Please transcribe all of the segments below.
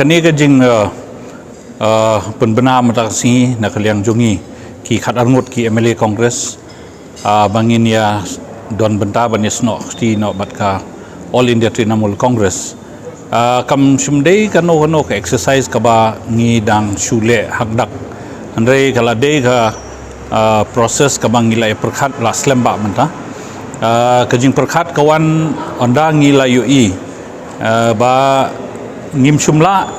kani ka jing penbenar matasi nak liang jungi ki khat arngut ki MLA Congress bangin ya don benta banis no ti no batka All India Trinamool Congress kam shumdei kano ka exercise ka ba ngi dang shule hakdak andre kala dei ka proses ka bang ngilai perkhat la slamba menta kajing perkhat kawan onda ngila UI ba ngim shumla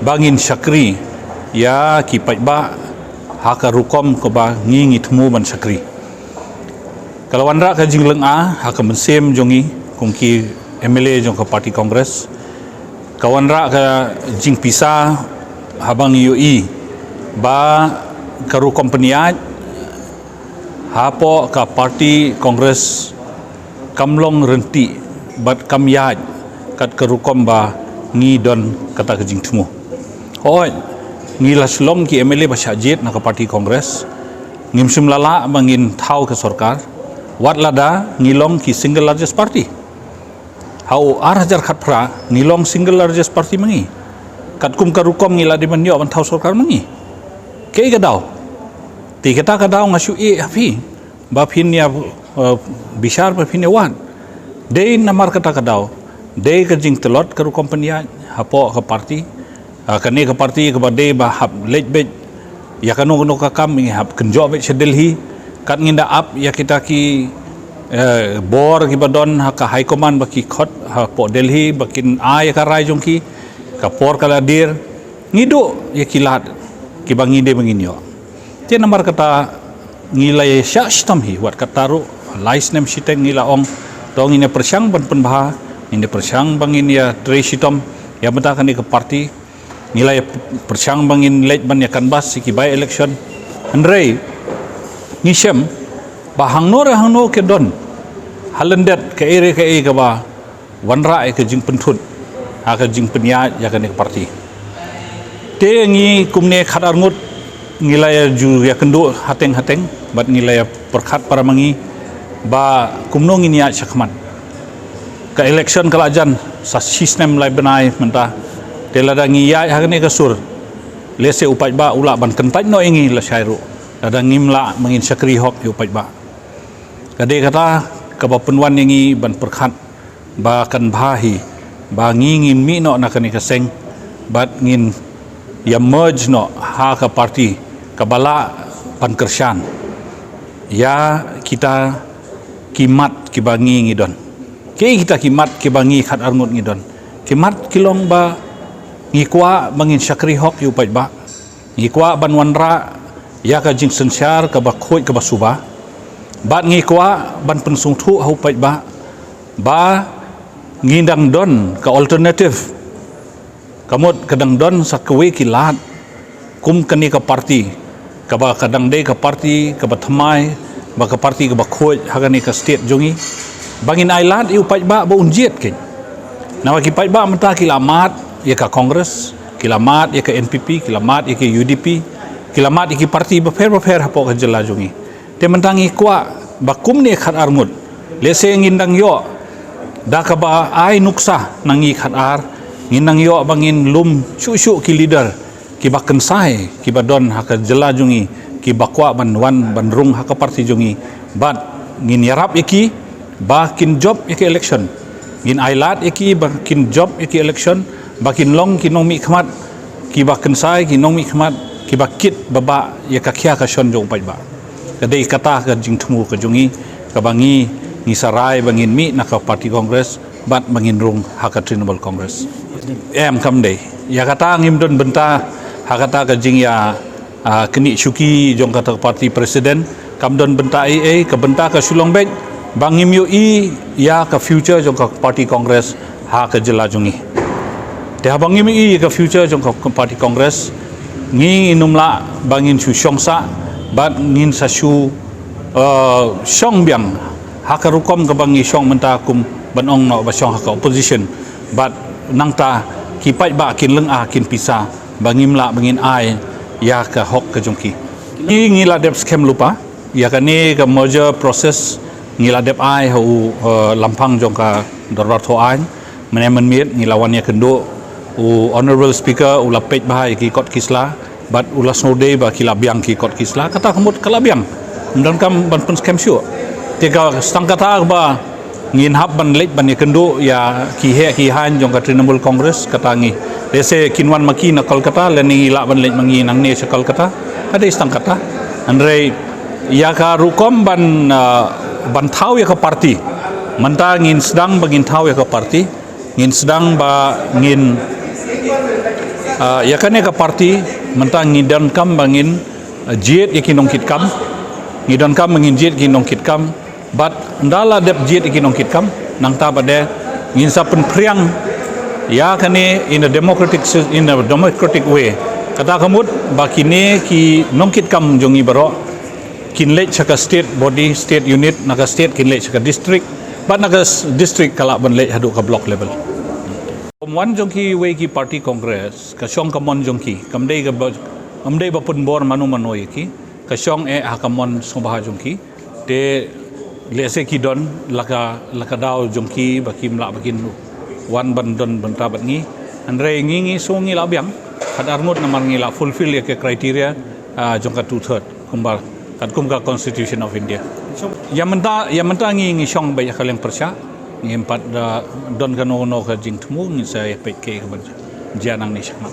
bangin syakri ya ki ba haka rukom ko ba ngi ngitmu ban syakri kalau wandra kajing lenga haka mensem jongi kongki MLA jong ka parti Congress kawanra ka jing pisa habang UI ba karu kompaniat hapo ka parti Congress kamlong renti bat kamyaj kat karukom ba ngi don kata kajing temu hoi ngi laslong ki MLA ba syajit na ka parti Congress ngim simlala bangin thau ke sarkar wat lada ngilong ki single largest party hau 8,000 khat pra ngilong single largest party mangi kat kum karukom ngila di manyo ban thau sarkar mangi ke ga daw ti kata ka daw ngasu hafi ba phin ya bishar ba phin wan de namar kata ka daw de ka jing telot karu kompania hapo ka party kane ka party ka ba de ba hab lejbej ya kanu ka kam ngi hab kenjo be Delhi kat nginda up ya kita ki bor ki badon haka high command baki khot ha po Delhi bakin ai ka rai jongki ka por kala dir ngido ya kilat ki bangi de banginyo te namar kata ngilai sya stam hi wat kataru lais nem siteng ngila ong tong ine persyang ban penbha ine persyang bangin ya tre sitom ya beta kan ke parti ngilai persyang bangin lej ban ya kan bas ki by election andre ngisem bahangno ke don halendet ke ere ke ba wanra ke jing pentut ka jing penya ya kan ke parti te ngi kumne khadar ngut ngilaya ju ya kendo hateng bat ngilaya perkhat para mangi ba kumno ngi niat syakman ka election kalajan sa sistem lai benai menta telada ngi ya hakne ka sur lese upai ba ula ban kentaj no ingi la syairu ada ngimla mangin syakri hok upai ba kade kata ka ba penwan ngi ban perkhat ba kan bahi ba ngin mi no nakani ka seng bat ngin ya merge no ha ka parti kabala pankersyan ya kita kimat kibangi ngidon ke kita kimat kibangi khat arngut ngidon kimat kilong ba ngikwa bangin syakri hok yu pai ba ngikwa banwanra ya ka jing sensyar ka ba khoi ka ba suba bat ngikwa ban pensung thu hu pai ba ngindang don ka alternative kamut kadang don sakwe kilat kum kani ka parti ka ba kadang de ka parti ka ba thamai ba ka parti ka ba khoj hagani ka state jongi bangin ailat yu pai ba unjiet kin nawa ki pai ba menta kilamat ya ka Congress kilamat ya ka NPP kilamat ya ka UDP kilamat ya ki parti ba fer hapo ka jela jongi te mentangi kwa ba kum ne khat armut lese ngindang yo da ka ba ai nuksa nangi khat ar nginang yo bangin lum syuk ki leader ki baken sai ki badon haka jela jungi ki bakwa banwan bandrung haka parti jungi bat ngin yarap iki bakin job iki election ngin ailat iki bakin job iki election bakin long ki nomi khmat ki baken sai ki nomi khmat ki bakit baba ya ka khia ka shon jong pai ba kadai kata ka jing thmu ka jungi ka bangi ngi sarai bangin mi na ka parti Congress bat bangin rung haka Trinamool Congress em kam dei ya kata ngim don benta hakata ka jing ya keni syuki jong kata parti presiden kam don benta AA ka benta ka sulong bek bangim UI ya ka future jong ka parti Congress ha ka jela jungi te bangim UI ka future jong ka parti Congress ngi numla bangin su syongsa bat ngin sa su syong biang ha ka rukom ka bangi syong menta kum banong no ba syong ha ka opposition bat nangta kipai ba kin leng kin pisa bangimla bangin ai ya ka hok ka jongki ngila dep scam lupa ya ka ni ka merger process ngila dep ai hu lampang jong ka dorot ho ai menemen mit ngilawan ya kendo honorable speaker ula pej bahai ki kot kisla but ula snode ba ki labiang ki kot kisla kata kamut kalabiang dan kam ban pun scam sure tiga stang kata ba ngin hab ban lej ban kendo ya ki he ki han jong ka Trinamool Congress kata ngi dese kinwan maki na Kolkata leni ila ban lej mangi nang ne se Kolkata ada stang kata andre ya ka rukom ban thau ya ka parti manta ngin sedang bangin thau ya ka parti ngin sedang ba ngin ya kan ka parti manta ngidan kam bangin jiet yakin ongkit kam ngidan kam mangin jiet yakin ongkit kam but ndala dep jiet yakin ongkit kam nang ta bade ngin sa pen priang ya kane in a democratic way kata kamut bakine ki nongkit kam jongi baro kinlej saka state body state unit naga state kinlej saka district but naga district kala ban lej hadu ka block level Wan jongki we ki party congress ka syong kamon jongki kamdei ba pun bor manu manoi ki ka syong hakamon sobaha jongki te lese ki don laka dau jongki bakim la bakin wan ban don banta bat ngi andre ngi songi la biang kad armut namar ngi la fulfill ya ke criteria jongka 2/3 kumbar kad kumka constitution of India yang menta ngi syong ba ya kaleng persya ngi empat don kano ka jing tmu ngi saya pek ke janang ni syakma